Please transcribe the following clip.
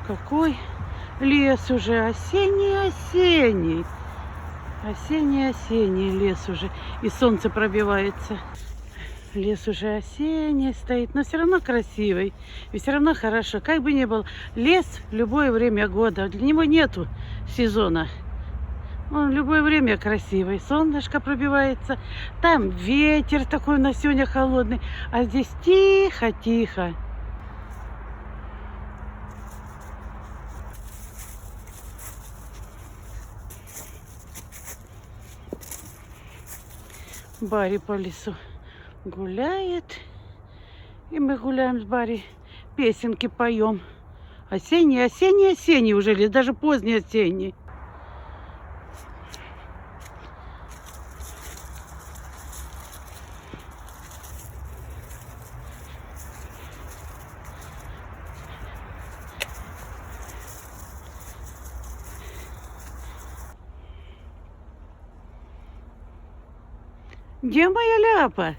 Какой лес уже осенний-осенний. Осенний-осенний лес уже. И солнце пробивается. Лес уже осенний стоит, но все равно красивый. И все равно хорошо. Как бы ни был лес в любое время года. Для него нету сезона. Он в любое время красивый. Солнышко пробивается. Там ветер такой на сегодня холодный. А здесь тихо-тихо. Барри по лесу гуляет. И мы гуляем с Барри. Песенки поем. Осенний уже лес. Даже поздний осенний. Где моя ляпа?